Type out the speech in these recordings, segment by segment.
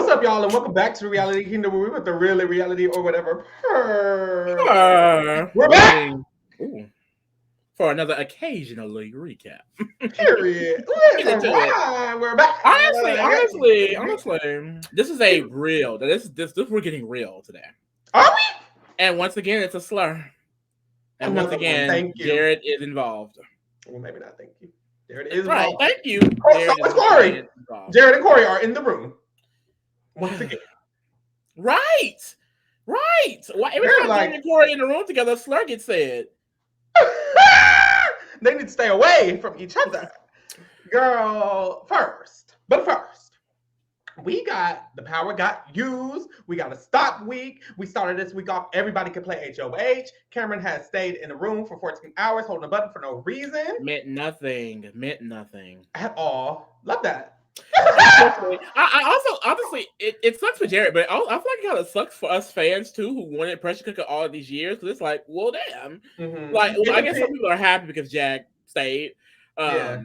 What's up, y'all, and welcome back to the Reality Kingdom, where we with the really reality or whatever. We're back. Ooh, for another occasionally recap. Period. Get into it. We're back. Honestly, this is a real. This we're getting real today. Are we? And once again, it's a slur. And once again, thank you. Jared is involved. Well, maybe not. Thank you. Jared is right. involved. Thank you. So is Corey. Jared and Corey are in the room once again. Right. Why every time Jared and Corey in the room together, a slur gets said. They need to stay away from each other. Girl, first, the power got used. We got a stop week. We started this week off. Everybody can play HOH. Cameron has stayed in the room for 14 hours holding a button for no reason. Meant nothing. At all. Love that. I also, honestly, it sucks for Jared, but I feel like it kind of sucks for us fans too, who wanted pressure cooker all of these years. Because it's like, well, damn. I guess some people are happy because Jag stayed. Yeah.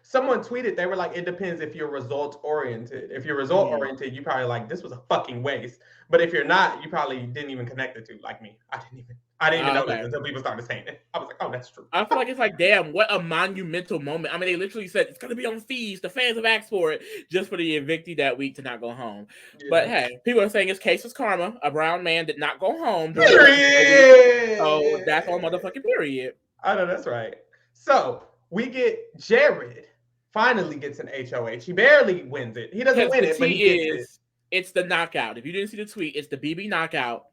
Someone tweeted, they were like, it depends if you're result oriented. If you're result oriented, you probably like, this was a fucking waste. But if you're not, you probably didn't even connect the two, like me. I didn't even know this until people started saying it. I was like, oh, that's true. I feel like it's like, damn, what a monumental moment. I mean, they literally said it's going to be on feeds. The fans have asked for it just for the evictee that week to not go home. Yeah. But hey, people are saying it's case was karma. A brown man did not go home. Period. So that's all motherfucking period. I know, that's right. So we get Jared finally gets an HOH. He barely wins it. He doesn't win it, but he gets it. It's the knockout. If you didn't see the tweet, it's the BB knockout.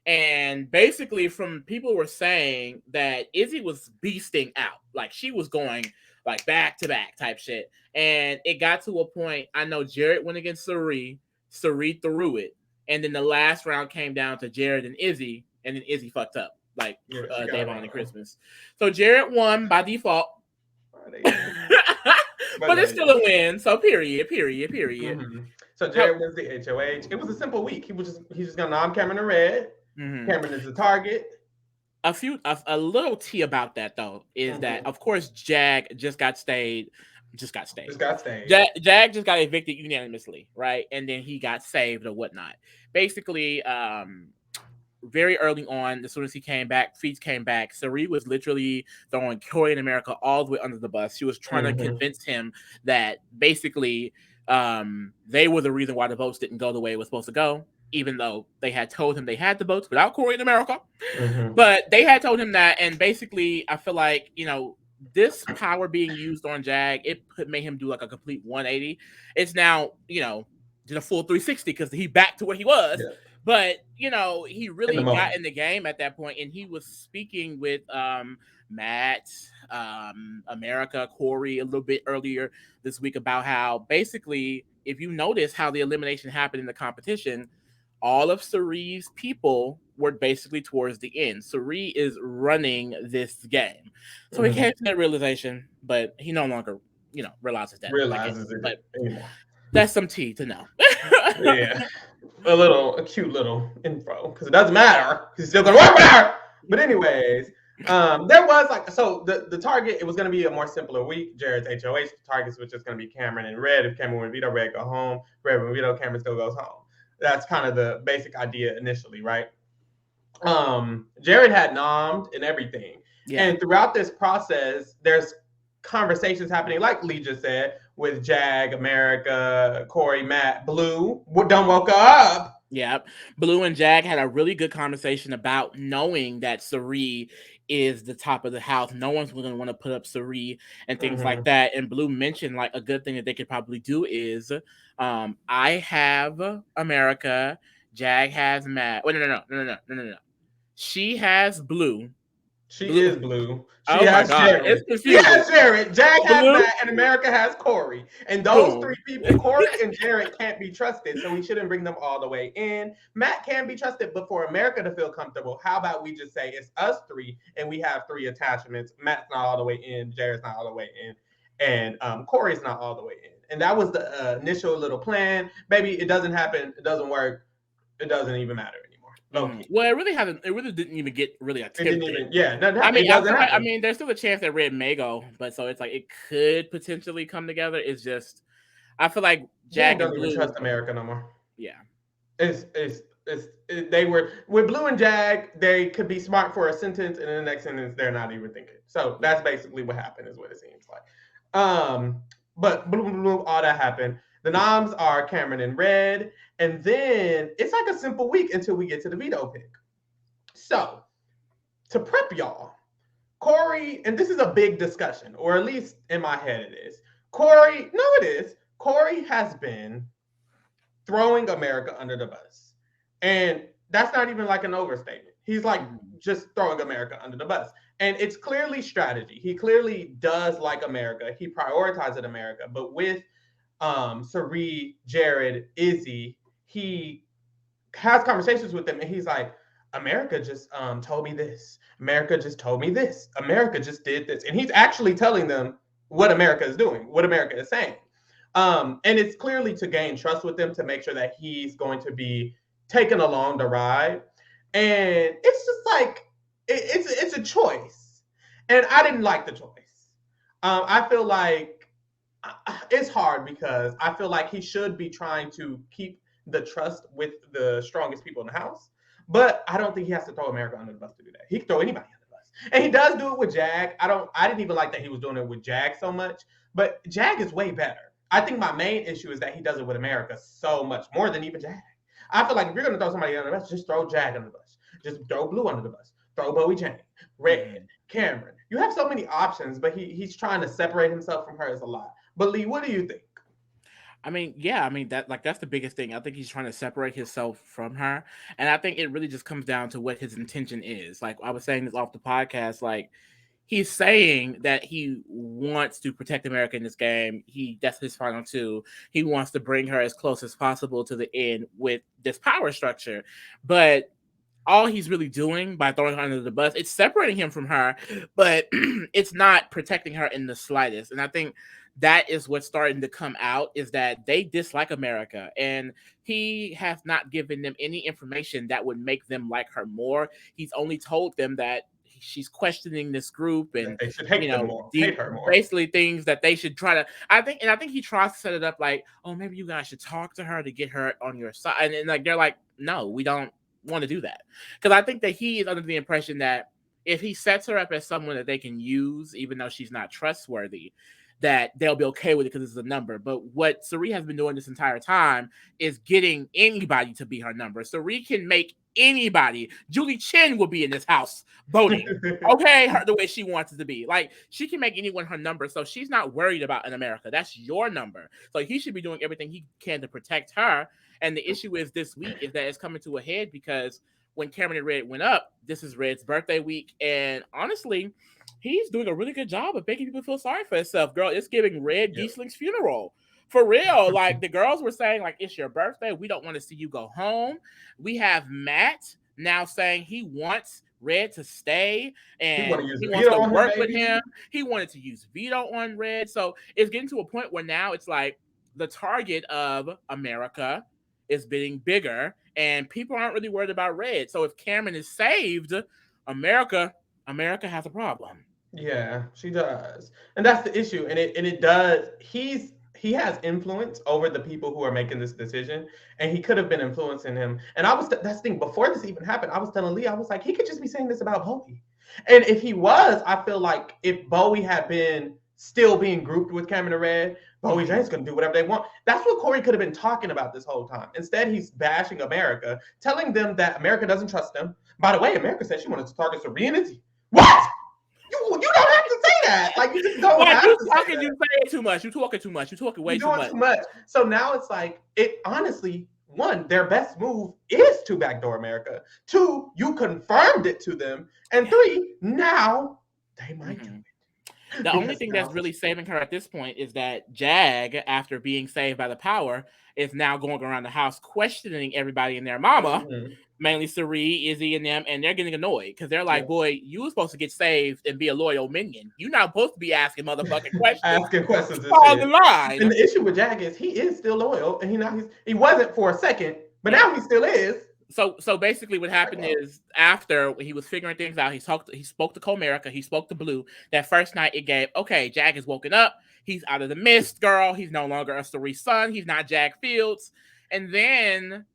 And basically, from people were saying that Izzy was beasting out. Like, she was going, like, back-to-back type shit. And it got to a point, I know Jared went against Sari. Sari threw it. And then the last round came down to Jared and Izzy. And then Izzy fucked up, like Davon and Christmas. So Jared won by default. But it's still a win. So period. Mm-hmm. So Jared wins the HOH. It was a simple week. He's just gonna nom Cameron in red. Mm-hmm. Cameron is the target. A little tea about that though is that of course Jag just got stayed. Jag just got evicted unanimously, right? And then he got saved or whatnot. Basically, very early on, as soon as he came back, Feats came back, Sari was literally throwing Corey in America all the way under the bus. She was trying to convince him that basically they were the reason why the votes didn't go the way it was supposed to go, even though they had told him they had the votes without Corey in America. But they had told him that, and basically, I feel like, this power being used on Jag, it made him do like a complete 180. It's now, did a full 360 because he back to where he was. Yeah. But, he really got in the game at that point, and he was speaking with Matt, America, Corey a little bit earlier this week about how basically, if you notice how the elimination happened in the competition, all of Sari's people were basically towards the end. Sari is running this game. So he came to that realization, but he no longer, realizes that. But that's some tea to know. Yeah. A cute little info, because it doesn't matter. He's still gonna work with her. But anyways, there was the target. It was gonna be a more simpler week. Jared's HOH. The targets was just gonna be Cameron and Red. If Cameron win veto, Red go home. Red win veto, Cameron still goes home. That's kind of the basic idea initially, right? Jared had nommed and everything, and throughout this process, there's conversations happening, like Lee just said, with Jag, America, Corey, Matt, Blue. Done woke up. Yeah, Blue and Jag had a really good conversation about knowing that Sari is the top of the house. No one's going to want to put up Sari and things like that. And Blue mentioned like a good thing that they could probably do is, I have America, Jag has Matt. Wait, no. She has Blue. She is Blue. She has Jared. She has Jared. Jag has Matt, and America has Corey. And those three people, Corey and Jared, can't be trusted, so we shouldn't bring them all the way in. Matt can be trusted, but for America to feel comfortable, how about we just say it's us three, and we have three attachments. Matt's not all the way in, Jared's not all the way in, and Corey's not all the way in. And that was the initial little plan. Maybe it doesn't happen, it doesn't work, it doesn't even matter. Well, it really didn't even get really attempted. I mean, there's still a chance that Red may go, but so it's like it could potentially come together. It's just, I feel like Jag doesn't even trust America no more. Yeah. They were with Blue and Jag. They could be smart for a sentence, and in the next sentence, they're not even thinking. So Yeah. that's basically what happened, is what it seems like. But Blue, all that happened. The noms are Cameron and Red, and then it's like a simple week until we get to the veto pick. So to prep y'all, Corey, and this is a big discussion, or at least in my head it is. Corey, no, it is. Corey has been throwing America under the bus. And that's not even like an overstatement. He's like just throwing America under the bus. And it's clearly strategy. He clearly does like America. He prioritizes America. But with Sari, Jared, Izzy, he has conversations with them and he's like, America just told me this. America just told me this. America just did this. And he's actually telling them what America is doing, what America is saying. And it's clearly to gain trust with them, to make sure that he's going to be taken along the ride. And it's just like it's a choice, and I didn't like the choice. I feel like it's hard because I feel like he should be trying to keep the trust with the strongest people in the house, but I don't think he has to throw America under the bus to do that. He can throw anybody under the bus, and he does do it with Jag. I didn't even like that he was doing it with Jag so much, but Jag is way better. I think my main issue is that he does it with America so much more than even Jag. I feel like if you're going to throw somebody under the bus, just throw Jag under the bus. Just throw Blue under the bus. Throw Bowie Jane, Red, Cameron. You have so many options, but he's trying to separate himself from hers a lot. But Lee, what do you think? I mean, yeah, I mean that's the biggest thing. I think he's trying to separate himself from her, and I think it really just comes down to what his intention is. Like I was saying this off the podcast, like he's saying that he wants to protect America in this game. That's his final two. He wants to bring her as close as possible to the end with this power structure, but all he's really doing by throwing her under the bus, it's separating him from her, but it's not protecting her in the slightest. And I think that is what's starting to come out, is that they dislike America, and he has not given them any information that would make them like her more. He's only told them that she's questioning this group, That and they should hate them more, hate her more. basically things that they should try to. I think he tries to set it up like, oh, maybe you guys should talk to her to get her on your side, and like they're like, no, we don't want to do that, because I think that he is under the impression that if he sets her up as someone that they can use, even though she's not trustworthy, that they'll be okay with it because it's a number. But what Sari has been doing this entire time is getting anybody to be her number. Sari can make anybody. Julie Chen will be in this house voting. Okay, the way she wants it to be. Like, she can make anyone her number, so she's not worried about in America. That's your number. So he should be doing everything he can to protect her. And the issue is this week is that it's coming to a head because when Cameron and Red went up, this is Red's birthday week, and honestly, he's doing a really good job of making people feel sorry for himself. Girl, it's giving Red Giesling's funeral. For real. Like, the girls were saying, like, it's your birthday. We don't want to see you go home. We have Matt now saying he wants Red to stay, and he wants to work with him. He wanted to use veto on Red. So it's getting to a point where now it's like the target of America is getting bigger, and people aren't really worried about Red. So if Cameron is saved, America has a problem. Yeah, she does, and that's the issue. And it does. He has influence over the people who are making this decision, and he could have been influencing him. And that's the thing. Before this even happened, I was telling Lee, I was like, he could just be saying this about Bowie. And if he was, I feel like if Bowie had been still being grouped with Cameron and Red, Bowie Jane's gonna do whatever they want. That's what Corey could have been talking about this whole time. Instead, he's bashing America, telling them that America doesn't trust them. By the way, America said she wanted to target Serenity. What? You don't have to say that. Like, you just don't have to say that. You say too much. You talking too much. You talking way too much. So now it's like, it honestly, one, their best move is to backdoor America. Two, you confirmed it to them. And three, now they might do it. The only thing that's really saving her at this point is that Jag, after being saved by the power, is now going around the house questioning everybody and their mama, mainly Sari, Izzy, and them, and they're getting annoyed because they're like, boy, you were supposed to get saved and be a loyal minion. You're not supposed to be asking motherfucking questions. Asking questions. On the line. And the issue with Jag is he is still loyal, and he wasn't for a second, but now he still is. So basically what happened is after he was figuring things out, he spoke to Comerica, he spoke to Blue. That first night it gave, okay, Jag is woken up. He's out of the mist, girl. He's no longer a Sari son. He's not Jag Fields. And then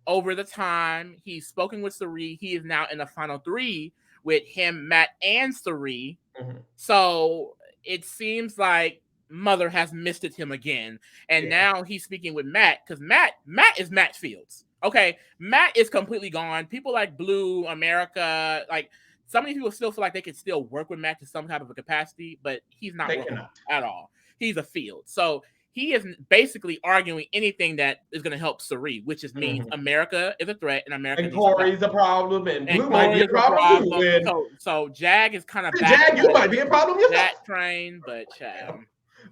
over the time, he's spoken with Suri. He is now in the final three with him, Matt, and Suri. Mm-hmm. So it seems like Mother has misted him again, and Yeah. now he's speaking with Matt because Matt is Matt Fields. Okay, Matt is completely gone. People like Blue America, like so many people still feel like they can still work with Matt to some type of a capacity, but he's not They working cannot. at all. He's a Field. So he is basically arguing anything that is going to help Suri, which is means Mm-hmm. America is a threat and America And needs to go. Corey's a problem, and And Blue might be Corey a is a problem too. problem. And So Jag is kind of back Jag, you might be a problem yourself. that train, but child.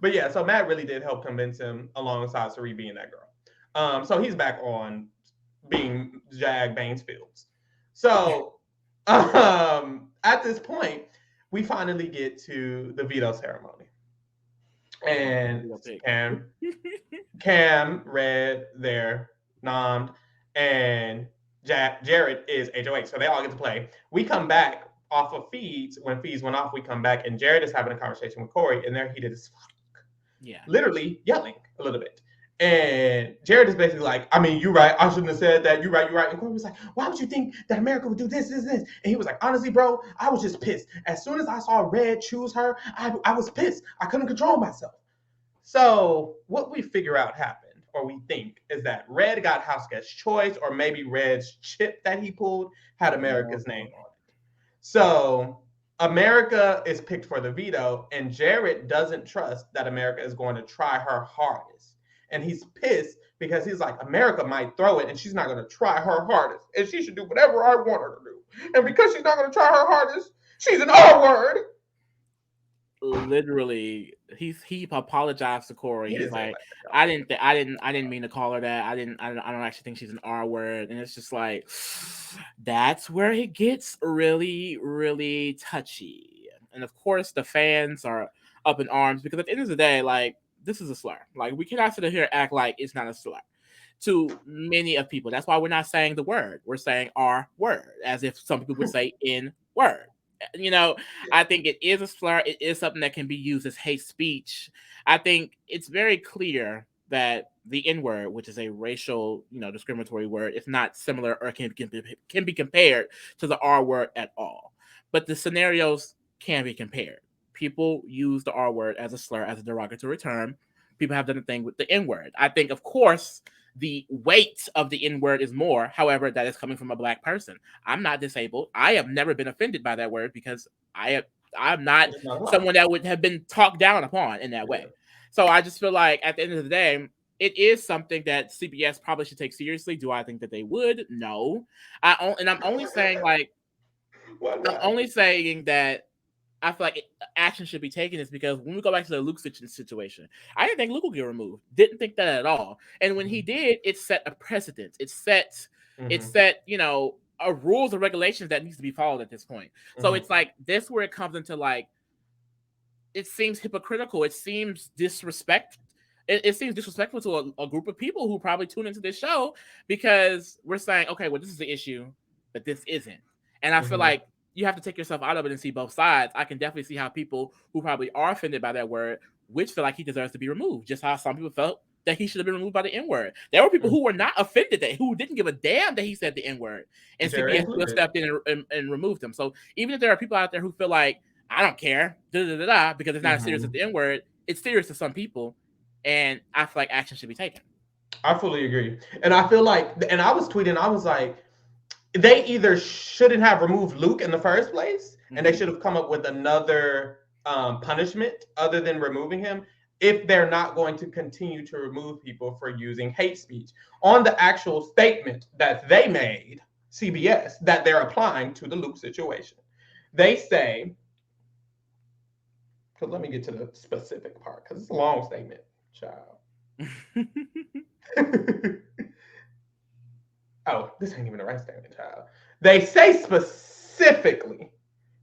But yeah, so Matt really did help convince him alongside Suri being that girl. So he's back on being Jag Baines Fields. So at this point, we finally get to the veto ceremony. And Cam, Red, there, Namd, and Jared is HOH. So they all get to play. We come back off of feeds. When feeds went off, we come back, and Jared is having a conversation with Corey, and they're heated as fuck. Yeah. Literally yelling a little bit. And Jared is basically like, I mean, you're right. I shouldn't have said that. You're right. You're right. And Corey was like, why would you think that America would do this, this, this? And he was like, honestly, bro, I was just pissed. As soon as I saw Red choose her, I was pissed. I couldn't control myself. So what we figure out happened, or we think, is that Red got house guest choice, or maybe Red's chip that he pulled had America's name on it. So America is picked for the veto, and Jared doesn't trust that America is going to try her hardest. And he's pissed because he's like, America might throw it, and she's not going to try her hardest. And she should do whatever I want her to do. And because she's not going to try her hardest, she's an R word. Literally, he apologized to Corey. He's like, I didn't mean to call her that. I don't actually think she's an R word. And it's just like, that's where it gets really, really touchy. And of course, the fans are up in arms because at the end of the day, like, this is a slur. Like, we cannot sit here and act like it's not a slur to many of people. That's why we're not saying the word. We're saying R word, as if some people would say N word. You know, I think it is a slur. It is something that can be used as hate speech. I think it's very clear that the N word, which is a racial, discriminatory word, is not similar or can be compared to the R word at all. But the scenarios can be compared. People use the R word as a slur, as a derogatory term. People have done the thing with the N word. I think, of course, the weight of the N word is more. However, that is coming from a Black person. I'm not disabled. I have never been offended by that word because I'm not someone that would have been talked down upon in that way. So I just feel like at the end of the day, it is something that CBS probably should take seriously. Do I think that they would? No. I'm only saying that I feel like action should be taken is because when we go back to the Luke situation, I didn't think Luke would get removed. Didn't think that at all. And when he did, it set a precedent. It set, a rules or regulations that needs to be followed at this point. So it's like this where it comes into like, it seems hypocritical. It seems disrespectful. It seems disrespectful to a group of people who probably tune into this show because we're saying, okay, well, this is the issue, but this isn't. And I feel like you have to take yourself out of it and see both sides. I can definitely see how people who probably are offended by that word, which feel like he deserves to be removed, just how some people felt that he should have been removed by the N-word. There were people who were not offended, who didn't give a damn that he said the N-word, and CBS still stepped in and removed him. So even if there are people out there who feel like, I don't care, because it's not as serious as the N-word, it's serious to some people, and I feel like action should be taken. I fully agree. And I feel like, and I was tweeting, I was like, they either shouldn't have removed Luke in the first place, and they should have come up with another punishment other than removing him if they're not going to continue to remove people for using hate speech on the actual statement that they made, CBS, that they're applying to the Luke situation. They say, because let me get to the specific part, because it's a long statement, child. Oh, this ain't even the right statement, child. They say specifically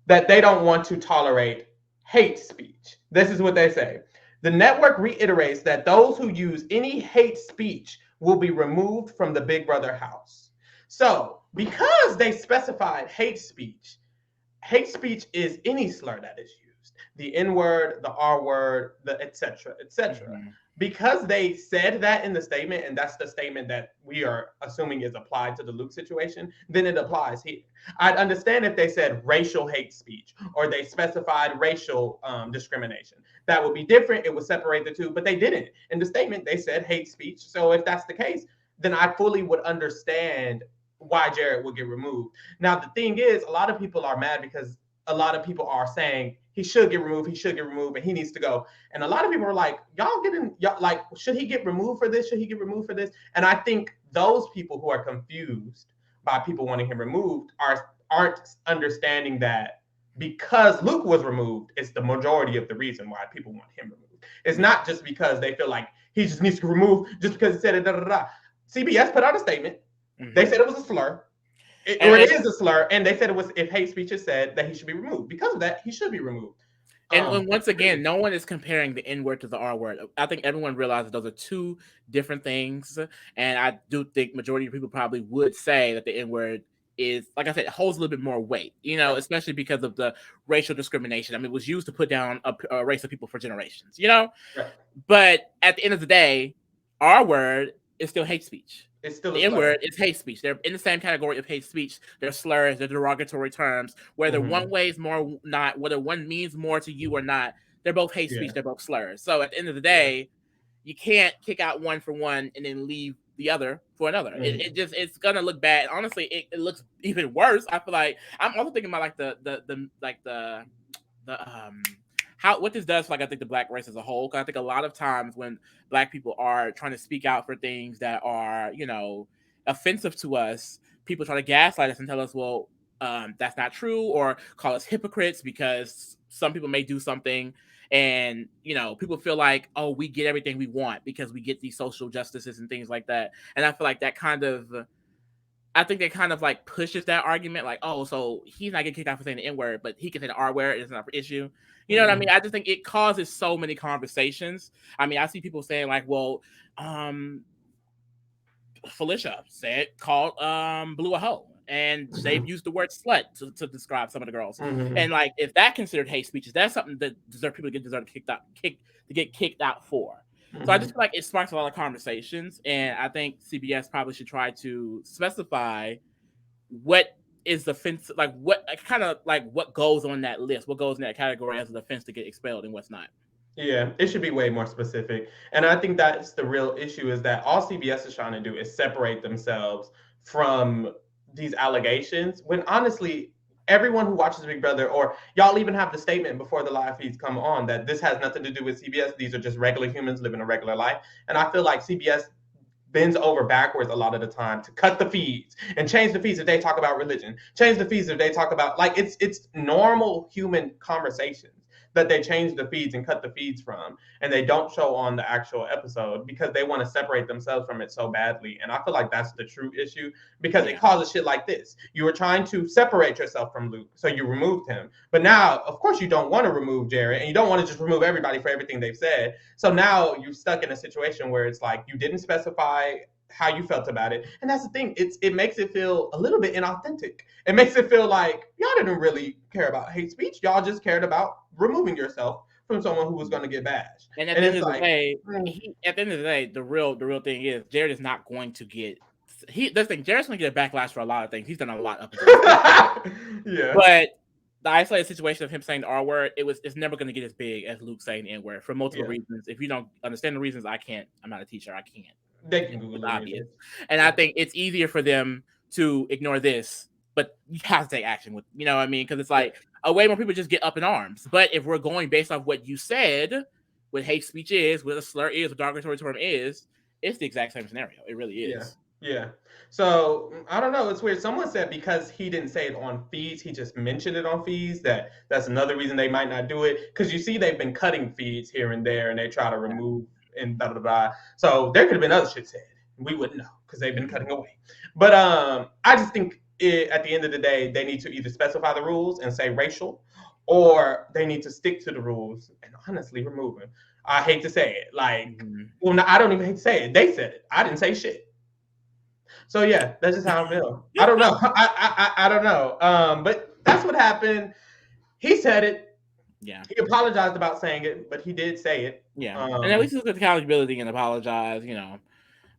that they don't want to tolerate hate speech. This is what they say. The network reiterates that those who use any hate speech will be removed from the Big Brother house. So, because they specified hate speech is any slur that is used. The N word, the R word, the etc., etc. because they said that in the statement, and that's the statement that we are assuming is applied to the Luke situation, then it applies here. I'd understand if they said racial hate speech or they specified racial discrimination. That would be different. It would separate the two, but they didn't. In the statement, they said hate speech. So if that's the case, then I fully would understand why Jared would get removed. Now, the thing is, a lot of people are mad because a lot of people are saying he should get removed, and he needs to go. And a lot of people are like, y'all like, should he get removed for this? Should he get removed for this? And I think those people who are confused by people wanting him removed aren't understanding that because Luke was removed, it's the majority of the reason why people want him removed. It's not just because they feel like he just needs to be removed just because he said it. Da, da, da. CBS put out a statement. They said it was a slur. It is a slur, and they said it was if hate speech is said that he should be removed. Because of that, he should be removed. And once again, no one is comparing the N word to the R word. I think everyone realizes those are two different things, and I do think majority of people probably would say that the N word is, like I said, holds a little bit more weight, Right. especially because of the racial discrimination. I mean, it was used to put down a race of people for generations, Right. But at the end of the day, R word is still hate speech. It's still a The N slur. word is hate speech. They're in the same category of hate speech. They're slurs, they're derogatory terms. Whether one weighs more, not whether one means more to you or not, they're both hate speech. Yeah. They're both slurs. So at the end of the day, you can't kick out one for one and then leave the other for another. It's gonna look bad. Honestly, it looks even worse. I feel like I'm also thinking about like the how what this does for, like, I think the black race as a whole. Because I think a lot of times when black people are trying to speak out for things that are offensive to us, people try to gaslight us and tell us, well, that's not true, or call us hypocrites because some people may do something, and people feel like, oh, we get everything we want because we get these social justices and things like that. And I feel like I think that kind of like pushes that argument, like, oh, so he's not getting kicked out for saying the N word, but he can say the R word, it's not an issue. You know what I mean? I just think it causes so many conversations. I mean, I see people saying like, well, Felicia called Blue a hoe, and they've used the word slut to describe some of the girls. And like, if that considered hate speech, that's something that people deserve to get kicked out for. So I just feel like it sparks a lot of conversations, and I think CBS probably should try to specify what is the offense, like what kind of like what goes on that list, what goes in that category as an offense to get expelled, and what's not. Yeah, it should be way more specific. And I think that's the real issue is that all CBS is trying to do is separate themselves from these allegations when honestly, everyone who watches Big Brother, or y'all even have the statement before the live feeds come on that this has nothing to do with CBS. These are just regular humans living a regular life. And I feel like CBS bends over backwards a lot of the time to cut the feeds and change the feeds if they talk about religion, change the feeds if they talk about, like, it's normal human conversations that they change the feeds and cut the feeds from, and they don't show on the actual episode because they want to separate themselves from it so badly. And I feel like that's the true issue because it causes shit like this. You were trying to separate yourself from Luke, so you removed him. But now, of course, you don't want to remove Jared, and you don't want to just remove everybody for everything they've said. So now you're stuck in a situation where it's like you didn't specify how you felt about it. And that's the thing. It makes it feel a little bit inauthentic. It makes it feel like y'all didn't really care about hate speech. Y'all just cared about removing yourself from someone who was going to get bashed. And at the end of the day, the real thing is Jared is not going to get Jared's going to get a backlash for a lot of things. He's done a lot up until yeah. But the isolated situation of him saying the R word, it's never going to get as big as Luke saying the N word for multiple reasons. If you don't understand the reasons, I'm not a teacher. I can't. They can Google it. And I think it's easier for them to ignore this, but you have to take action with, what I mean? Because it's like way more people just get up in arms. But if we're going based off what you said, what hate speech is, what a slur is, what derogatory term is, it's the exact same scenario. It really is. Yeah. So I don't know. It's weird. Someone said because he didn't say it on feeds, he just mentioned it on feeds. That's another reason they might not do it. Because you see, they've been cutting feeds here and there, and they try to remove and blah blah blah. So there could have been other shit said. We wouldn't know because they've been cutting away. But I just think at the end of the day, they need to either specify the rules and say racial, or they need to stick to the rules and honestly remove him. I hate to say it. Like, well, no, I don't even hate to say it. They said it. I didn't say shit. So yeah, that's just how I feel. I don't know. I don't know. But that's what happened. He said it. Yeah. He apologized about saying it, but he did say it. Yeah. And at Um, least he took accountability and apologize.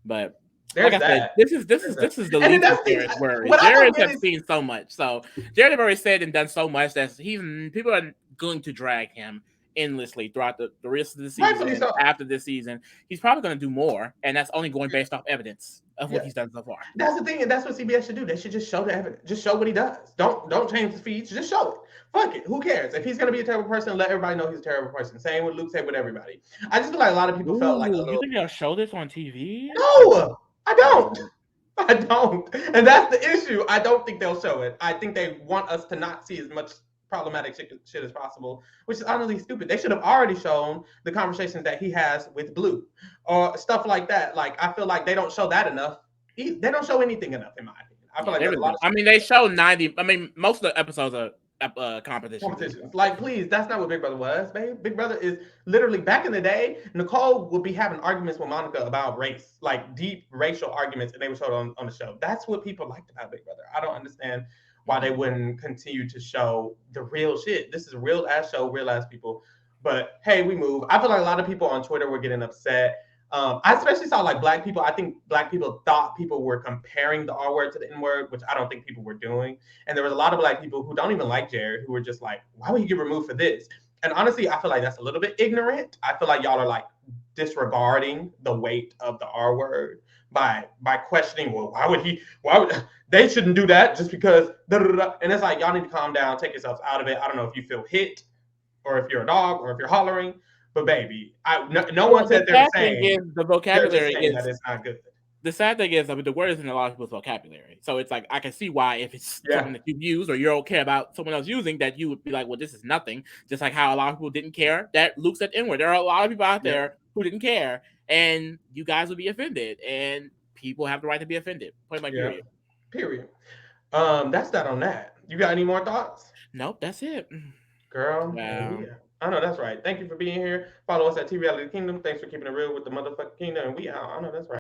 But like there's I said, that. this is this There's is that. this is the And then least that's of the thing. Jared's worries. What I don't Jared get has is seen so much. So Jared have already said and done so much that people are going to drag him endlessly throughout the rest of the rightfully season. so. After this season, he's probably going to do more, and that's only going based off evidence of what Yeah. he's done so far. That's the thing, and that's what CBS should do. They should just show the evidence. Just show what he does. Don't change the feeds. Just show it. Fuck it. Who cares? If he's gonna be a terrible person, let everybody know he's a terrible person. Same with Luke, same with everybody. I just feel like a lot of people felt like a Ooh, you little. think they'll show this on TV? No, I I don't. won't. I don't. And that's the issue. I don't think they'll show it. I think they want us to not see as much problematic shit as possible, which is honestly stupid. They should have already shown the conversations that he has with Blue or stuff like that. Like, I feel like they don't show that enough. They don't show anything enough, in my opinion. I feel Yeah, like they there's a really lot don't. of I mean, they show 90. I mean, most of the episodes are competition. competitions. Like, please, that's not what Big Brother was, babe. Big Brother is literally back in the day. Nicole would be having arguments with Monica about race, like deep racial arguments, and they would show it on the show. That's what people liked about Big Brother. I don't understand why they wouldn't continue to show the real shit. This is a real ass show, real ass people. But hey, we move. I feel like a lot of people on Twitter were getting upset. I especially saw like black people. I think black people thought people were comparing the R word to the N word, which I don't think people were doing. And there was a lot of black people who don't even like Jared who were just like, why would he get removed for this? And honestly, I feel like that's a little bit ignorant. I feel like y'all are like disregarding the weight of the R word by questioning, well, why would they shouldn't do that just because da, da, da. And it's like y'all need to calm down, take yourselves out of it. I don't know if you feel hit or if you're a dog or if you're hollering, but baby, no one Well, said they're saying the they're just vocabulary saying that is it's not good. the sad thing is, I mean, the word is in a lot of people's vocabulary. So it's like I can see why if it's Yeah. something that you've used or you're okay about someone else using that you would be like, well, this is nothing. Just like how a lot of people didn't care that Luke said N-word. There are a lot of people out Yeah. there who didn't care, and you guys would be offended, and people have the right to be offended. Point blank, Yeah. period. Period. That's that on that. You got any more thoughts? Nope, that's it. Girl, Wow. yeah. I know that's right. Thank you for being here. Follow us at T Reality Kingdom. Thanks for keeping it real with the motherfucking kingdom. And we out. I know that's right.